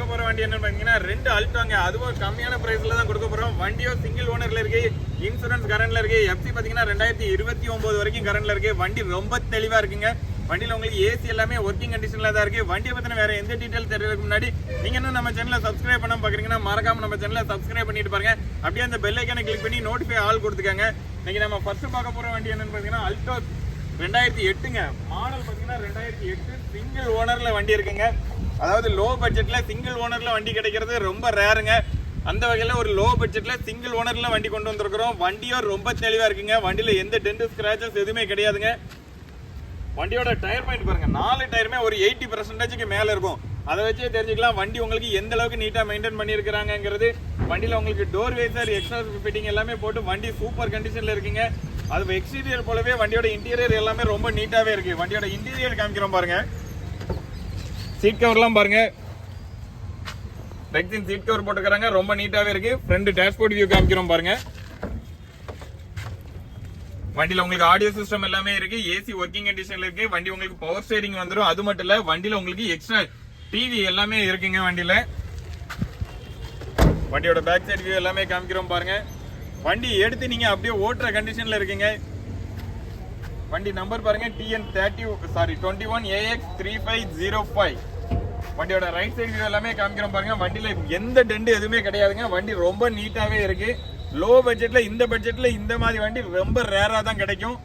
போற வண்டி என்னன்னு பாத்தீங்கன்னா 2 அல்டோங்க. அதுவும் கம்மியான பிரைஸ்ல தான் கொடுக்க போறோம். வண்டியோ சிங்கிள் ஓனர்ல இருக்கு, இன்சூரன்ஸ் கரண்ட்ல இருக்கு. எஃப்சி பாத்தீங்கன்னா 2029 வரைக்கும் கரண்ட்ல இருக்கு. வண்டி ரொம்ப தெளிவா இருக்குங்க. வண்டியில உங்களுக்கு ஏசி எல்லாமே ஒர்க்கிங் கண்டிஷன்ல தான் இருக்கு. வண்டியை பத்தின வேற எந்த டீடைல் தெரியறதுக்கு முன்னாடி நீங்க இன்னும் நம்ம சேனலை சப்ஸ்கிரைப் பண்ணாம பாக்குறீங்கன்னா மறக்காம நம்ம சேனலை சப்ஸ்கிரைப் பண்ணிட்டு பாருங்க. அப்படியே அந்த பெல் ஐக்கானை கிளிக் பண்ணி நோட்டிஃபை ஆல் கொடுத்துக்கங்க. இன்னைக்கு நம்ம ஃபர்ஸ்ட் பார்க்க போற வண்டி என்னன்னு பாத்தீங்கன்னா அல்டோ 2008ங்க. மாடல் பாத்தீங்கன்னா 2008 சிங்கிள் ஓனர்ல வண்டி இருக்குங்க. அதாவது லோ பட்ஜெட்ல சிங்கிள் ஓனர்ல வண்டி கிடைக்கிறது ரொம்ப ரேருங்க. அந்த வகையில ஒரு லோ பட்ஜெட்ல சிங்கிள் ஓனர்ல வண்டி கொண்டு வந்திருக்கிறோம். வண்டியும் ரொம்ப தெளிவா இருக்குங்க. வண்டியில எந்த டென்ட் ஸ்கிராச்சஸ் எதுவுமே கிடையாதுங்க. வண்டியோட டயர் பாயிண்ட் பாருங்க, 4 டயருமே ஒரு 80% மேல இருக்கும். அதை வச்சே தெரிஞ்சுக்கலாம் வண்டி உங்களுக்கு எந்த அளவுக்கு நீட்டா மெயின்டைன் பண்ணியிருக்காங்கிறது. வண்டியில உங்களுக்கு டோர் வைசர் எக்ஸ்ட்ரா ஃபிட்டிங் எல்லாமே போட்டு வண்டி சூப்பர் கண்டிஷன்ல இருக்குங்க. அது எக்ஸ்டீரியர் போலவே வண்டியோட இன்டீரியர் எல்லாமே ரொம்ப நீட்டாவே இருக்கு. வண்டியோட இன்டீரியர் காமிக்கிறோம் பாருங்க. சீட் கவர்லாம் பாருங்க, ரெக்ஸின் சீட் கவர் போட்டுக்கிறாங்க, ரொம்ப நீட்டாவே இருக்கு. ஃப்ரண்ட் டேஷ்போர்ட் வியூ காமிக்கிறோம் பாருங்க. வண்டியில உங்களுக்கு ஆடியோ சிஸ்டம் எல்லாமே இருக்கு. ஏசி ஒர்க்கிங் கண்டிஷன்ல இருக்கு. வண்டி உங்களுக்கு பவர் ஸ்டீரிங் வந்துடும். அது மட்டும் இல்ல வண்டியில உங்களுக்கு எக்ஸ்ட்ரா டிவி எல்லாமே இருக்குங்க. வண்டியில வண்டியோட பேக் சைடு வியூ எல்லாமே காமிக்கிறோம் பாருங்க. வண்டி எடுத்து நீங்க அப்படியே ஓட்டுற கண்டிஷன்ல இருக்கீங்க. வண்டி நம்பர் பாருங்க, TN21AX3505. வண்டியோட ரைட் சைடு வியூ எல்லாமே காமிக்கிறோம் பாருங்க. வண்டியில எந்த டெண்ட் எதுவுமே கிடையாதுங்க. வண்டி ரொம்ப நீட்டாவே இருக்கு. லோ பட்ஜெட்ல இந்த பட்ஜெட்ல இந்த மாதிரி வண்டி ரொம்ப ரேரா தான் கிடைக்கும்.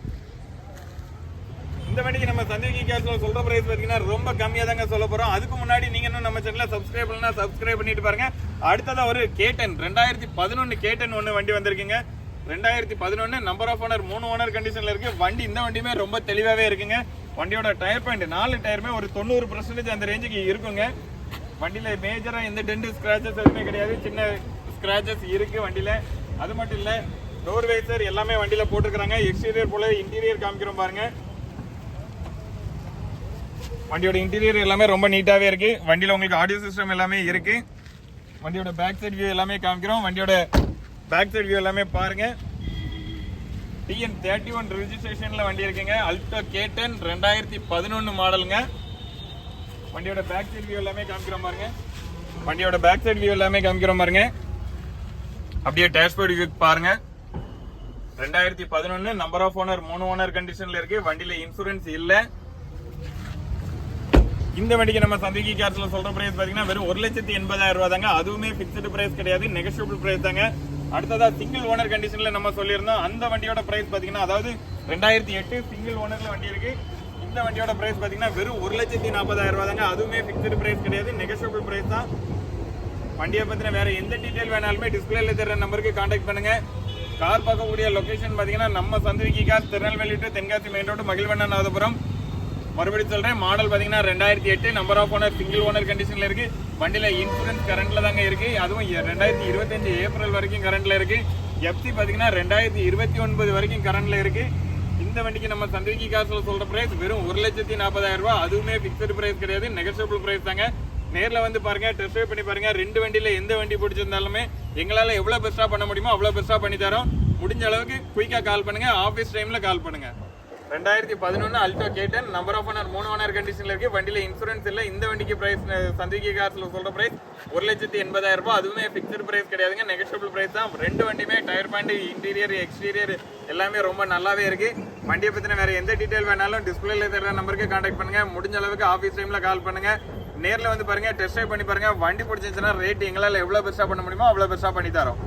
இந்த வண்டிக்கு நம்ம சந்தேகி கேஸ்ல சொல்ற பிரைஸ் பாத்தீங்கன்னா ரொம்ப கம்மியா தாங்க சொல்ல போறோம். அதுக்கு முன்னாடி நீங்க இன்னும் நம்ம சேனலை சப்ஸ்கிரைப் பண்ணா சப்ஸ்கிரைப் பண்ணிட்டு பாருங்க. அடுத்ததா ஒரு K10 2011 K10 ஒன்னு வண்டி வந்திருக்குங்க. 2011 நம்பர் ஆஃப் ஓனர் 3 ஓனர் கண்டிஷன்ல இருக்கு. வண்டி இந்த வண்டியுமே ரொம்ப தெளிவாவே இருக்குங்க. வண்டியோட டயர் பாயிண்ட் 4 டயருமே ஒரு 90% அந்த ரேஞ்சுக்கு இருக்குங்க. வண்டியில மேஜரா எந்த டென்ட் ஸ்கிராச்சஸ் எதுவுமே கிடையாது. சின்ன ஸ்கிராச்சஸ் இருக்கு வண்டியில. அது மட்டும் இல்ல டோர் வைசர் எல்லாமே வண்டியில போட்டுருக்காங்க. எக்ஸ்டீரியர் போல இன்டீரியர் காமிக்கிறோம் பாருங்க. வண்டியோட இன்டீரியர் எல்லாமே ரொம்ப நீட்டாவே இருக்கு. வண்டியில உங்களுக்கு ஆடியோ சிஸ்டம் எல்லாமே இருக்கு. வண்டியோட பேக் சைடு வியூ எல்லாமே காமிக்கிறோம். வண்டியோட பேக் சைடு வியூ எல்லாமே பாருங்க. TN31 ரெஜிஸ்ட்ரேஷன்ல வண்டி இருக்குங்க. அல்டோ K10 2011 மாடலுங்க. வண்டியோட பேக் சைடு வியூ எல்லாமே காமிக்கிறோம் பாருங்க. வண்டியோட பேக் சைடு வியூ எல்லாமே காமிக்கிறோம் பாருங்க. அப்படியே டேஷ்போர்ட் வியூ பாருங்க. 2011 நம்பர் ஆஃப் ஓனர் 3 ஓனர் கண்டிஷன்ல இருக்கு. வண்டியில இன்சூரன்ஸ் இல்ல. இந்த வண்டிக்கு நம்ம சந்தேகி கார்ஸ்ல சொல்ற பிரைஸ் பாத்தீங்கன்னா வெறும் 1,80,000 ரூபாய் தாங்க. அதுவுமே பிக்ஸ்டு பிரைஸ் கிடையாது, நெகோஷியபிள் பிரைஸ் தாங்க. அடுத்ததா சிங்கிள் ஓனர் கண்டிஷன்ல நம்ம சொல்லியிருந்தோம். அந்த வண்டியோட பிரைஸ் பாத்தீங்கன்னா அதாவது 2008 சிங்கிள் ஓனர்ல வண்டி இருக்கு. இந்த வண்டியோட பிரைஸ் பாத்தீங்கன்னா வெறும் 1,40,000 ரூபாய் தாங்க. அதுவுமே பிக்ஸ்டு பிரைஸ் கிடையாது, நெகோஷியபிள் பிரைஸ் தான். வண்டியை பத்தின வேற எந்த டீடைல் வேணாலுமே டிஸ்பிளேல தெரியற நம்பருக்கு கான்டாக்ட் பண்ணுங்க. கார் பார்க்கக்கூடிய லொகேஷன் பாத்தீங்கன்னா நம்ம சந்தேகி car Tirunelveli to Tenkasi main road Magizhvannanathapuram. மறுபடியும் சொல்றேன், மாடல் பாத்தீங்கன்னா 2008 number of owner single owner கண்டிஷன்ல இருக்கு. வண்டியில இன்சூரன்ஸ் கரண்ட்ல தாங்க இருக்கு. அதுவும் 2025 ஏப்ரல் வரைக்கும் கரண்ட்ல இருக்கு. எஃப்சி பாத்தீங்கன்னா 2029 வரைக்கும் கரண்ட்ல இருக்கு. இந்த வண்டிக்கு நம்ம சந்தேகி கார்ஸ்ல சொல்ற பிரைஸ் வெறும் 1,40,000 ரூபாய். அதுவுமே பிக்ஸ்டு பிரைஸ் கிடையாது, நெகோஷியபிள் பிரைஸ் தாங்க. நேர்ல வந்து பாருங்க, டெஸ்ட் ட்ரைவ் பண்ணி பாருங்க. 2 வண்டியில எந்த வண்டி பிடிச்சிருந்தாலுமே எங்களால எவ்வளவு பெஸ்டா பண்ண முடியுமோ அவ்வளவு பெஸ்டா பண்ணி தரோம். முடிஞ்ச அளவுக்கு குயிக்கா கால் பண்ணுங்க, ஆபீஸ் டைம்ல கால் பண்ணுங்க. 2011 Alto K10 number of owner 3 owner கண்டிஷன்ல இருக்கு. வண்டியில இன்சூரன்ஸ் இல்ல. இந்த வண்டிக்கு பிரைஸ் சந்தேகி கார்ஸ்ல சொல்ற பிரைஸ் 1,80,000 ரூபாய். அதுவுமே பிக்ஸ்டு பிரைஸ் கிடையாதுங்க, நெகோஷியபிள் பிரைஸ் தான். 2 வண்டியுமே டயர் பாயிண்ட், இன்டீரியர், எக்ஸ்டீரியர் எல்லாமே ரொம்ப நல்லாவே இருக்கு. வண்டியை பத்தின வேற எந்த டீடைல் வேணாலும் டிஸ்பிளேல தெரியற நம்பருக்கு கான்டாக்ட் பண்ணுங்க. முடிஞ்ச அளவுக்கு ஆபீஸ் டைம்ல கால் பண்ணுங்க. நேர்ல வந்து பாருங்க, டெஸ்ட் ட்ரைவ் பண்ணி பாருங்க. வண்டி பிடிச்சிருந்துச்சுன்னா ரேட் எங்களால எவ்வளவு பெஸ்டா பண்ண முடியுமோ அவ்வளவு பெஸ்டா பண்ணி தரோம்.